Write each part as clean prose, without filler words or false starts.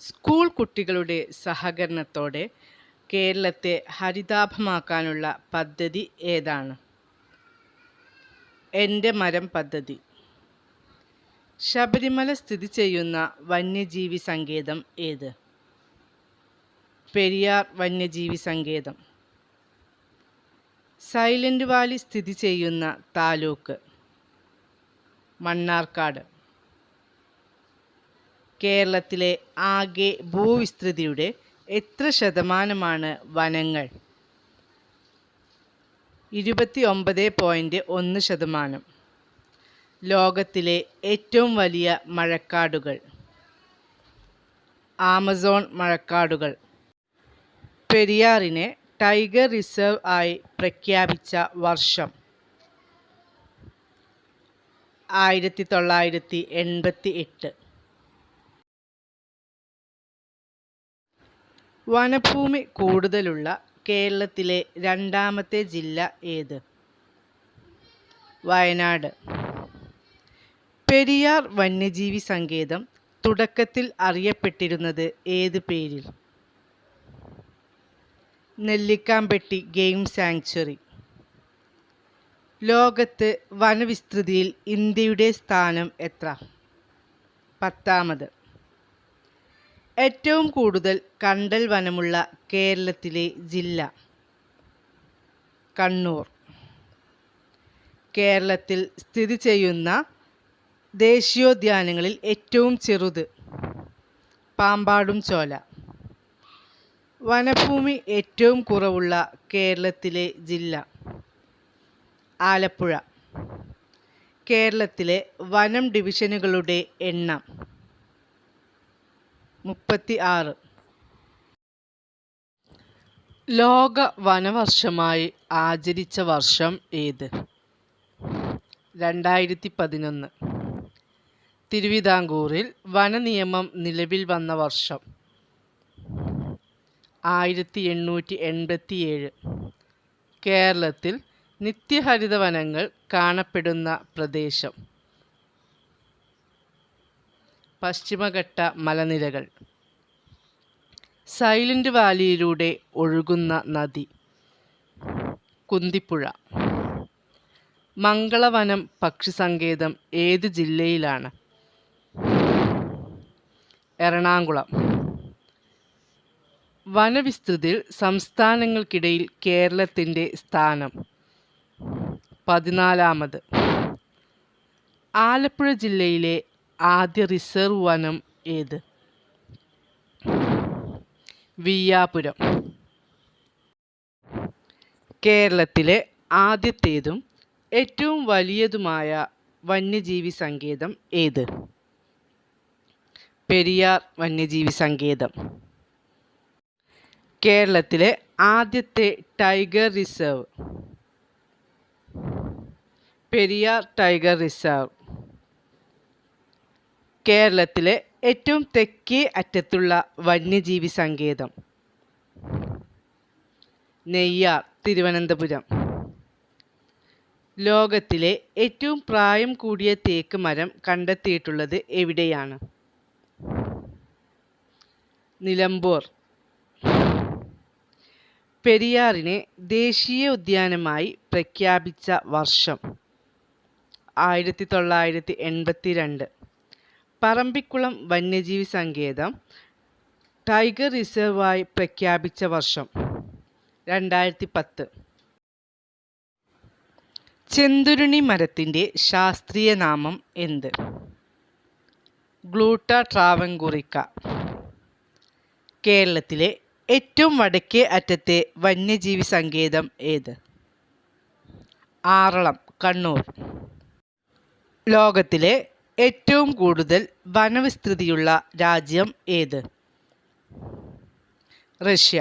School കുട്ടികളുടെ സഹകരണത്തോടെ കേരളത്തെ ഹരിതാഭമാക്കാനുള്ള പദ്ധതി ഏതാണ്? എൻ്റെ മരം പദ്ധതി. ശബരിമല സ്ഥിതി ചെയ്യുന്ന വന്യജീവി സങ്കേതം ഏത്? പെരിയാർ വന്യജീവി സങ്കേതം. സൈലന്റ് വാലി സ്ഥിതി ചെയ്യുന്ന താലൂക്ക്? മണ്ണാർക്കാട്. കേരളത്തിലെ ആകെ ഭൂവിസ്തൃതിയുടെ എത്ര ശതമാനമാണ് വനങ്ങൾ? 29.1%. ലോകത്തിലെ ഏറ്റവും വലിയ മഴക്കാടുകൾ? ആമസോൺ മഴക്കാടുകൾ. പെരിയാറിനെ ടൈഗർ റിസർവ് ആയി പ്രഖ്യാപിച്ച വർഷം? 1988. വനഭൂമി കൂടുതലുള്ള കേരളത്തിലെ രണ്ടാമത്തെ ജില്ല ഏത്? വയനാട്. പെരിയാർ വന്യജീവി സങ്കേതം തുടക്കത്തിൽ അറിയപ്പെട്ടിരുന്നത് ഏത് പേരിൽ? Nellikampetty game sanctuary. ലോകത്ത് വനവിസ്തൃതിയിൽ ഇന്ത്യയുടെ സ്ഥാനം എത്ര? 10ാമത്. ഏറ്റവും കൂടുതൽ കണ്ടൽ വനമുള്ള കേരളത്തിലെ ജില്ല? കണ്ണൂർ. കേരളത്തിൽ സ്ഥിതി ചെയ്യുന്ന ദേശീയോദ്യാനങ്ങളിൽ ഏറ്റവും ചെറുത്? പാമ്പാടുംചോല. വനഭൂമി ഏറ്റവും കുറവുള്ള കേരളത്തിലെ ജില്ല? ആലപ്പുഴ. കേരളത്തിലെ വനം ഡിവിഷനുകളുടെ എണ്ണം? 36. ലോക വനവർഷമായി ആചരിച്ച വർഷം ഏത്? 2011. തിരുവിതാംകൂറിൽ വനനിയമം നിലവിൽ വന്ന വർഷം? 1887. കേരളത്തിൽ നിത്യഹരിത വനങ്ങൾ കാണപ്പെടുന്ന പ്രദേശം? പശ്ചിമഘട്ട മലനിരകൾ. സൈലന്റ് വാലിയിലൂടെ ഒഴുകുന്ന നദി? കുന്തിപ്പുഴ. മംഗളവനം പക്ഷിസങ്കേതം ഏത് ജില്ലയിലാണ്? എറണാകുളം. വനവിസ്തൃതിയിൽ സംസ്ഥാനങ്ങൾക്കിടയിൽ കേരളത്തിൻ്റെ സ്ഥാനം? 14ാമത്. ആലപ്പുഴ ജില്ലയിലെ ആദ്യ റിസർവ് വനം ഏത്? വിയ്യാപുരം. കേരളത്തിലെ ആദ്യത്തേതും ഏറ്റവും വലിയതുമായ വന്യജീവി സങ്കേതം ഏത്? പെരിയാർ വന്യജീവി സങ്കേതം. കേരളത്തിലെ ആദ്യത്തെ tiger reserve? Periyar tiger reserve. കേരളത്തിലെ ഏറ്റവും തെക്കേ അറ്റത്തുള്ള വന്യജീവി സങ്കേതം? നെയ്യാർ, തിരുവനന്തപുരം. ലോകത്തിലെ ഏറ്റവും പ്രായം കൂടിയ തേക്ക് മരം കണ്ടെത്തിയിട്ടുള്ളത് എവിടെയാണ്? നിലമ്പൂർ. പെരിയാറിനെ ദേശീയ ഉദ്യാനമായി പ്രഖ്യാപിച്ച വർഷം? 1982. പറമ്പിക്കുളം വന്യജീവി സങ്കേതം ടൈഗർ റിസർവായി പ്രഖ്യാപിച്ച വർഷം? 2010. ചെന്തുരുണി മരത്തിൻ്റെ ശാസ്ത്രീയ നാമം എന്ത്? ഗ്ലൂട്ട ട്രാവൻകൂറിക്ക. കേരളത്തിലെ ഏറ്റവും വടക്കേ അറ്റത്തെ വന്യജീവി സങ്കേതം ഏത്? ആറളം, കണ്ണൂർ. ലോകത്തിലെ ഏറ്റവും കൂടുതൽ വനവിസ്തൃതിയുള്ള രാജ്യം ഏത്? റഷ്യ.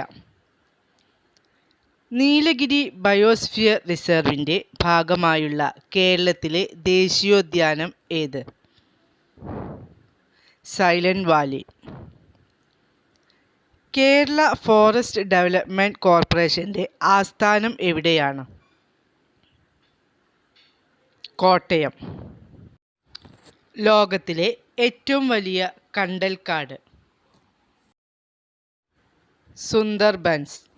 നീലഗിരി ബയോസ്ഫിയർ റിസർവിൻ്റെ ഭാഗമായുള്ള കേരളത്തിലെ ദേശീയോദ്യാനം ഏത്? Silent valley. Kerala forest development കോർപ്പറേഷൻ്റെ ആസ്ഥാനം എവിടെയാണ്? കോട്ടയം. ലോകത്തിലെ ഏറ്റവും വലിയ കണ്ടൽക്കാട്? സുന്ദർബൻസ്.